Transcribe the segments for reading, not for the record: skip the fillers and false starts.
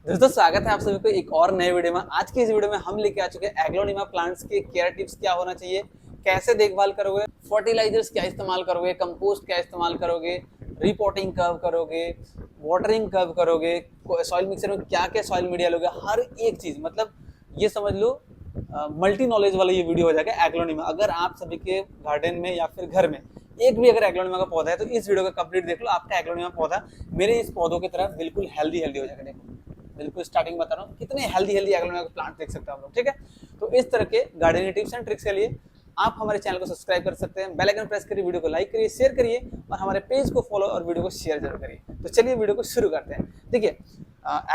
दोस्तों स्वागत है आप सभी को एक और नए वीडियो में। आज की इस वीडियो में हम लेके आ चुके हैं एग्लोनिमा प्लांट्स के केयर टिप्स क्या होना चाहिए, कैसे देखभाल करोगे, फर्टिलाइजर्स क्या इस्तेमाल करोगे, कंपोस्ट क्या इस्तेमाल करोगे, रिपोर्टिंग कब करोगे, वाटरिंग कब करोगे, सॉइल मिक्सर में क्या क्या सॉइल मीडिया लोगे, हर एक चीज मतलब ये समझ लो मल्टी नॉलेज वाला ये वीडियो हो जाएगा एग्लोनिमा। अगर आप सभी के गार्डन में या फिर घर में एक भी अगर एग्लोनिमा का पौधा है तो इस वीडियो का कंप्लीट देख लो, आपका एग्लोनिमा पौधा मेरे इस पौधों की तरह बिल्कुल हेल्दी हो जाएगा। देखो बिल्कुल स्टार्टिंग बता रहा हूँ कितने हेल्दी एग्लोनिमा के प्लांट देख सकते हो आप लोग, ठीक है। तो इस तरह के गार्डनिंग टिप्स एंड ट्रिक्स के लिए आप हमारे चैनल को सब्सक्राइब कर सकते हैं, बेल आइकन प्रेस करिए, वीडियो को लाइक करिए, शेयर करिए और हमारे पेज को फॉलो और वीडियो को शेयर जरूर करिए। तो चलिए वीडियो को शुरू करते हैं। देखिए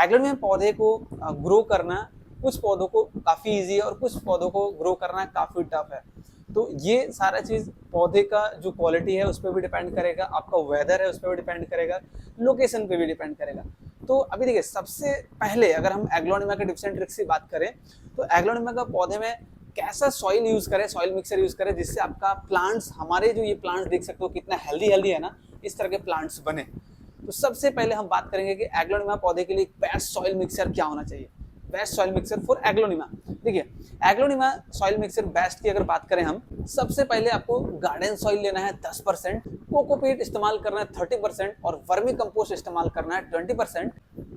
एग्लोनिमा पौधे को ग्रो करना कुछ पौधों को काफी ईजी है और कुछ पौधों को ग्रो करना काफी टफ है। तो ये सारा चीज पौधे का जो क्वालिटी है उस पर भी डिपेंड करेगा, आपका वेदर है उस पर भी डिपेंड करेगा, लोकेशन पे भी डिपेंड करेगा। तो अभी देखिए सबसे पहले अगर हम एग्लोनिमा के टिप्स एंड ट्रिक्स की बात करें तो एग्लोनिमा का पौधे में कैसा सॉइल यूज करें, सॉइल मिक्सर यूज करें जिससे आपका प्लांट्स, हमारे जो ये प्लांट्स देख सकते हो कितना हेल्दी है ना, इस तरह के प्लांट्स बने। तो सबसे पहले हम बात करेंगे कि एग्लोनिमा पौधे के लिए बेस्ट सॉइल मिक्सर क्या होना चाहिए। Best soil mixer for aglaonema, देखिए एग्लोनिमा सॉइल मिक्सर बेस्ट की अगर बात करें हम, सबसे पहले आपको गार्डन सॉइल लेना है 10%, कोकोपीट इस्तेमाल करना है 30% और वर्मी कंपोस्ट इस्तेमाल करना है 20%,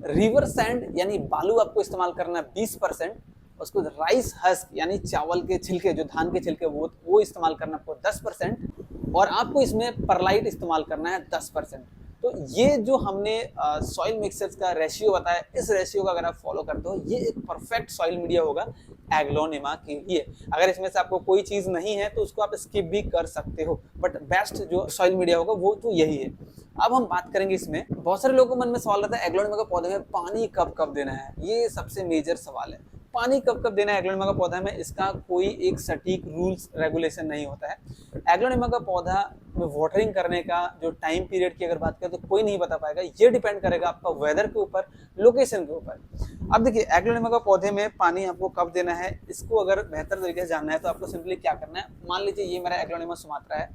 रिवर सैंड यानी बालू आपको इस्तेमाल करना है 20%, उसको राइस हस्क यानी चावल के छिलके, जो धान के छिलके वो इस्तेमाल करना आपको 10% और आपको इसमें परलाइट इस्तेमाल करना है 10%। तो ये जो हमने सॉइल मिक्सर्स का रेशियो बताया, इस रेशियो का अगर आप फॉलो करते हो ये एक परफेक्ट सॉइल मीडिया होगा एग्लोनिमा के लिए। अगर इसमें से आपको कोई चीज नहीं है तो उसको आप स्किप भी कर सकते हो, बट बेस्ट जो सॉइल मीडिया होगा वो तो यही है। अब हम बात करेंगे, इसमें बहुत सारे लोगों के मन में सवाल रहता है एग्लोनिमा के पौधे में पानी कब कब देना है। ये सबसे मेजर सवाल है, पानी कब कब देना है एग्लोनिमा का पौधा में, इसका कोई एक सटीक रूल्स रेगुलेशन नहीं होता है। एग्लोनिमा का पौधा में वाटरिंग करने का जो टाइम पीरियड की अगर बात करें तो कोई नहीं बता पाएगा, ये डिपेंड करेगा आपका वेदर के ऊपर, लोकेशन के ऊपर। अब देखिए एग्लोनिमा का पौधे में पानी आपको कब देना है, इसको अगर बेहतर तरीके से जानना है तो आपको सिंपली क्या करना है, मान लीजिए ये मेरा एग्लोनिमा सुमात्रा है।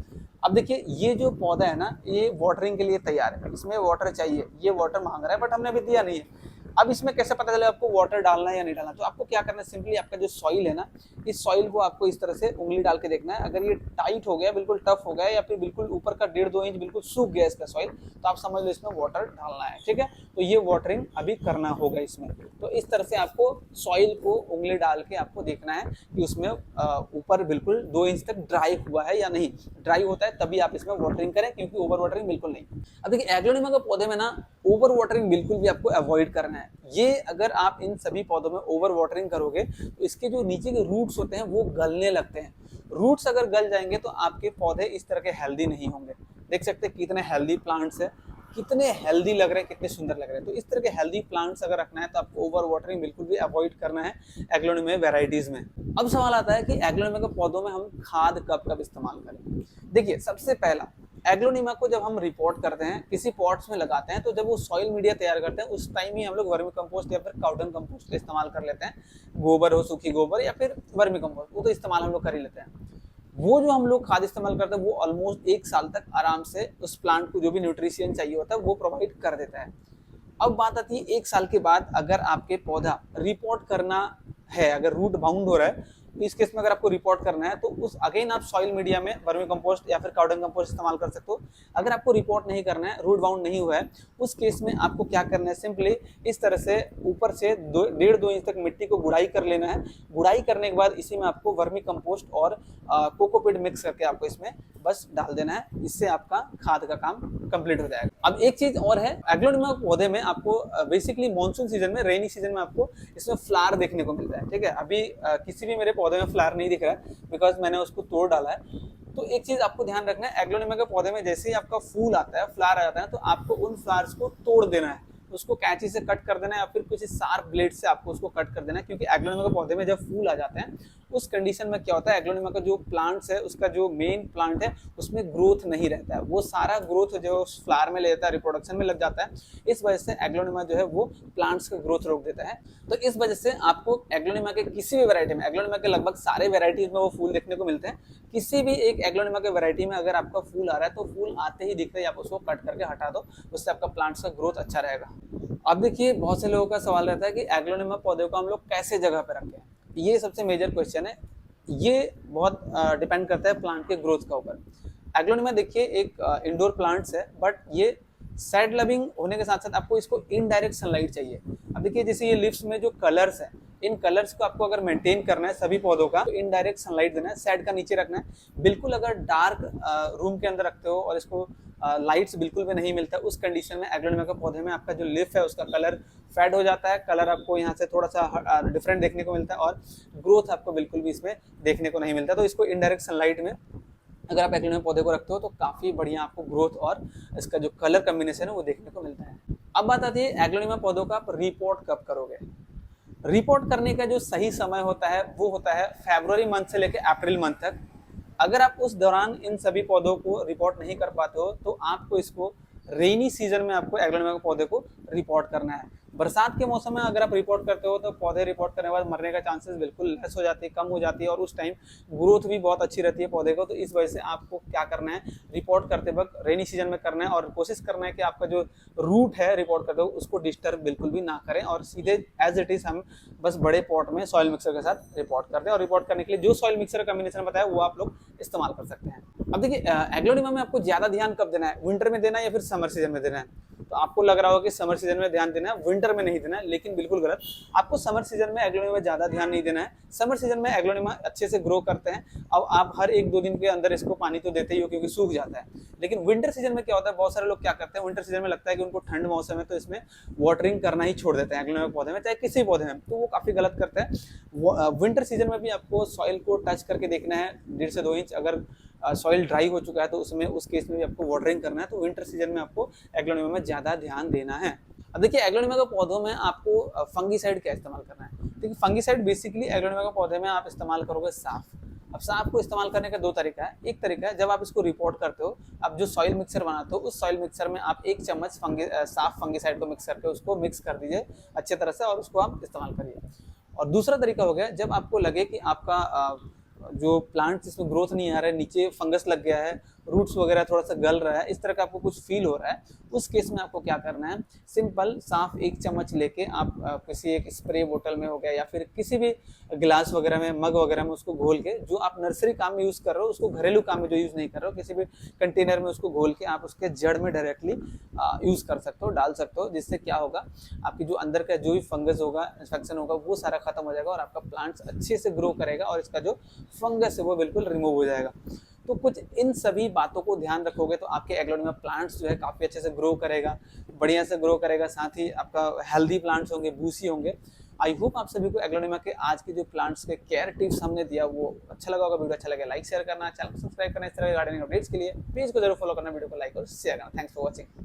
अब देखिए ये जो पौधा है ना ये वाटरिंग के लिए तैयार है, इसमें वाटर चाहिए, ये वाटर मांग रहा है बट हमने अभी दिया नहीं है। अब इसमें कैसे पता चले आपको वाटर डालना है या नहीं डालना, तो आपको क्या करना है, सिंपली आपका जो सॉइल है ना, इस सॉइल को आपको इस तरह से उंगली डाल के देखना है। अगर ये टाइट हो गया, बिल्कुल टफ हो गया या फिर बिल्कुल ऊपर का 1.5-2 इंच बिल्कुल सूख गया इसका सॉइल, तो आप समझ लो इसमें वाटर डालना है, ठीक है। तो ये वाटरिंग अभी करना होगा इसमें। तो इस तरह से आपको सॉइल को उंगली डाल के आपको देखना है कि उसमें ऊपर बिल्कुल 2 इंच तक ड्राई हुआ है या नहीं। ड्राई होता है तभी आप इसमें वाटरिंग करें, क्योंकि ओवर वाटरिंग बिल्कुल नहीं। अब देखिए एग्लोनिमा के पौधे में ना ओवर वाटरिंग बिल्कुल भी आपको अवॉइड करना है। ये अगर आप इन सभी पौधों में ओवर वाटरिंग करोगे तो इसके जो नीचे के रूट्स होते हैं वो गलने लगते हैं। रूट्स अगर गल जाएंगे तो आपके पौधे इस तरह के हेल्दी नहीं होंगे। देख सकते हैं कितने हेल्दी प्लांट्स है, कितने हेल्दी लग रहे हैं, कितने सुंदर लग रहे हैं। तो इस तरह के हेल्दी प्लांट्स अगर रखना है तो आपको ओवर वाटरिंग बिल्कुल भी अवॉइड करना है एग्लोनिमा वेराइटीज में। अब सवाल आता है कि एग्लोनिमा के पौधों में हम खाद कब कब इस्तेमाल करें। देखिए सबसे पहला, एग्लोनिमा को जब हम रिपोर्ट करते हैं, किसी पॉट्स में लगाते हैं, तो जब वो सॉइल मीडिया तैयार करते हैं उस टाइम ही हम लोग वर्मी कंपोस्ट या फिर काउडंग कंपोस्ट का इस्तेमाल कर लेते हैं। गोबर हो, सूखी गोबर या फिर वर्मी कंपोस्ट, वो तो इस्तेमाल हम लोग कर ही लेते हैं। वो जो हम लोग खाद इस्तेमाल करते हैं वो ऑलमोस्ट 1 साल तक आराम से उस प्लांट को जो भी न्यूट्रिशन चाहिए होता है वो प्रोवाइड कर देता है। अब बात आती है 1 साल के बाद अगर आपके पौधा रिपोर्ट करना है, अगर रूट बाउंड हो रहा है, तो इस केस में अगर आपको रिपोर्ट करना है तो उस अगेन आप सॉइल मीडिया में वर्मी कंपोस्ट या फिर काउडंग कंपोस्ट इस्तेमाल कर सकते हो। अगर आपको रिपोर्ट नहीं करना है, रूट बाउंड नहीं हुआ है, उस केस में आपको क्या करना है, सिंपली इस तरह से ऊपर से 1.5-2 इंच तक मिट्टी को गुड़ाई कर लेना है। गुड़ाई करने के बाद इसी में आपको वर्मी कंपोस्ट और कोकोपीट मिक्स करके आपको इसमें बस डाल देना है। इससे आपका खाद का काम कंप्लीट हो जाएगा। अब एक चीज और है, एग्लोनिमा पौधे में आपको बेसिकली मानसून सीजन में, रेनी सीजन में आपको इसमें फ्लावर देखने को मिलता है, ठीक है। अभी किसी भी मेरे पौधे में फ्लावर नहीं दिख रहा है बिकॉज मैंने उसको तोड़ डाला है। तो एक चीज आपको ध्यान रखना है, एग्लोनिमा के पौधे में जैसे ही आपका फूल आता है, फ्लावर आ जाता है, तो आपको उन फ्लावर्स को तोड़ देना है, उसको कैंची से कट कर देना है या फिर किसी शार्प ब्लेड से आपको उसको कट कर देना है। क्योंकि एग्लोनिमा के पौधे में जब फूल आ जाते हैं उस कंडीशन में क्या होता है, एग्लोनिमा का जो प्लांट्स है, उसका जो मेन प्लांट है उसमें ग्रोथ नहीं रहता है, वो सारा ग्रोथ जो फ्लावर में ले जाता है रिप्रोडक्शन में लग जाता है। इस वजह से एग्लोनिमा जो है वो प्लांट्स का ग्रोथ रोक देता है। तो इस वजह से आपको एग्लोनिमा के किसी भी वैरायटी में, एग्लोनिमा के लगभग सारे वैरायटीज में वो फूल देखने को मिलते हैं, किसी भी एक एग्लोनिमा के वैरायटी में अगर आपका फूल आ रहा है तो फूल आते ही दिखते ही आप उसको कट करके हटा दो, उससे आपका प्लांट्स का ग्रोथ अच्छा रहेगा। अब देखिए बहुत से लोगों का सवाल रहता है कि एग्लोनिमा पौधे को हम लोग कैसे जगह पे रखें। ये सबसे मेजर क्वेश्चन है। ये बहुत डिपेंड करता है प्लांट के ग्रोथ का ऊपर। एग्लोनिमा देखिए एक इंडोर प्लांट्स है, बट ये साइड लविंग होने के साथ साथ आपको इसको इनडायरेक्ट सनलाइट चाहिए। अब देखिए जैसे ये लिव्स में जो कलर्स है, इन कलर्स को आपको अगर मेंटेन करना है सभी पौधों का, तो इनडायरेक्ट सनलाइट देना है, साइड का नीचे रखना है। बिल्कुल अगर डार्क रूम के अंदर रखते हो और इसको लाइट्स बिल्कुल भी नहीं मिलता, उस कंडीशन में एग्लोनिमा के पौधे में आपका जो लीफ है उसका कलर फेड हो जाता है, कलर आपको यहाँ से थोड़ा सा डिफरेंट देखने को मिलता है और ग्रोथ आपको बिल्कुल भी इसमें देखने को नहीं मिलता। तो इसको इनडायरेक्ट सनलाइट में अगर आप एग्लोनिमा पौधे को रखते हो तो काफी बढ़िया आपको ग्रोथ और इसका जो कलर कॉम्बिनेशन है वो देखने को मिलता है। अब बात आती है एग्लोनिमा पौधों का आप रिपोर्ट कब करोगे। रिपोर्ट करने का जो सही समय होता है वो होता है फरवरी मंथ से लेकर अप्रैल मंथ तक। अगर आप उस दौरान इन सभी पौधों को रिपोर्ट नहीं कर पाते हो तो आपको इसको रेनी सीजन में आपको एग्लोनिमा के पौधे को रिपोर्ट करना है। बरसात के मौसम में अगर आप रिपोर्ट करते हो तो पौधे रिपोर्ट करने के बाद मरने का चांसेस बिल्कुल लेस हो जाती है, कम हो जाती है, और उस टाइम ग्रोथ भी बहुत अच्छी रहती है पौधे को। तो इस वजह से आपको क्या करना है, रिपोर्ट करते वक्त रेनी सीजन में करना है और कोशिश करना है कि आपका जो रूट है रिपोर्ट करते हो उसको डिस्टर्ब बिल्कुल भी ना करें और सीधे एज इट इज हम बस बड़े पॉट में सॉइल मिक्सर के साथ रिपोर्ट करते हैं। और रिपोर्ट करने के लिए जो सॉइल मिक्सर का कॉम्बिनेशन बताया वो आप लोग इस्तेमाल कर सकते हैं। अब देखिए एग्लोनिमा में आपको ज्यादा ध्यान कब देना है, विंटर में देना है या फिर समर सीजन में देना है। तो आपको लग रहा होगा कि समर सीजन में ध्यान देना है, विंटर में नहीं देना है, लेकिन बिल्कुल गलत। आपको समर सीजन में एग्लोनिमा में ज्यादा ध्यान नहीं देना है। समर सीजन में एग्लोनिमा अच्छे से ग्रो करते हैं। अब आप हर 1-2 दिन के अंदर इसको पानी तो देते ही हो क्योंकि सूख जाता है। लेकिन विंटर सीजन में क्या होता है, बहुत सारे लोग क्या करते हैं, विंटर सीजन में लगता है कि उनको ठंड मौसम है तो इसमें वाटरिंग करना ही छोड़ देते हैं एग्लोनिमा पौधे में, चाहे किसी पौधे में, तो वो काफी गलत करते हैं। विंटर सीजन में भी आपको सॉइल को टच करके देखना है 1.5 से 2 इंच। अगर सॉइल ड्राई हो चुका है तो उसमें उस केस में भी आपको वाटरिंग करना है। तो विंटर सीजन में आपको एग्लोनिमा में ज्यादा ध्यान देना है। अब देखिए एग्लोनिमा के पौधों में आपको फंगीसाइड क्या इस्तेमाल करना है। देखिए फंगीसाइड बेसिकली एग्लोनिमा के पौधे में आप इस्तेमाल करोगे साफ। अब साफ को इस्तेमाल करने का 2 तरीका है। एक तरीका है जब आप इसको रिपोर्ट करते हो, आप जो सॉइल मिक्सर बनाते हो उस सॉइल मिक्सर में आप 1 चम्मच साफ फंगीसाइड को मिक्स करके उसको मिक्स कर दीजिए अच्छे तरह से और उसको आप इस्तेमाल करिए। और दूसरा तरीका हो गया जब आपको लगे कि आपका जो प्लांट जिसमें ग्रोथ नहीं आ रहा है, नीचे फंगस लग गया है, रूट्स वगैरह थोड़ा सा गल रहा है, इस तरह का आपको कुछ फील हो रहा है, उस केस में आपको क्या करना है, सिंपल साफ 1 चम्मच लेके आप किसी एक स्प्रे बोतल में हो गया या फिर किसी भी गिलास वगैरह में, मग वगैरह में उसको घोल के, जो आप नर्सरी काम में यूज कर रहे हो उसको घरेलू काम में जो यूज नहीं कर रहे हो, किसी भी कंटेनर में उसको घोल के आप उसके जड़ में डायरेक्टली यूज कर सकते हो, डाल सकते हो। जिससे क्या होगा, आपकी जो अंदर का जो भी फंगस होगा, इन्फेक्शन होगा, वो सारा खत्म हो जाएगा और आपका प्लांट्स अच्छे से ग्रो करेगा और इसका जो फंगस है वो बिल्कुल रिमूव हो जाएगा। तो कुछ इन सभी बातों को ध्यान रखोगे तो आपके एग्लोनिमा प्लांट्स जो है काफी अच्छे से ग्रो करेगा, बढ़िया से ग्रो करेगा, साथ ही आपका हेल्दी प्लांट्स होंगे, बूसी होंगे। आई होप आप सभी को एग्लोनिमा के आज के जो प्लांट्स के केयर टिप्स हमने दिया वो अच्छा लगा होगा। वीडियो अच्छा लगे लाइक शेयर करना, चैनल को सब्सक्राइब करना, इस तरह के गार्डनिंग अपडेट्स के लिए पेज को जरूर फॉलो करना, वीडियो को लाइक और शेयर करना। Thanks for watching.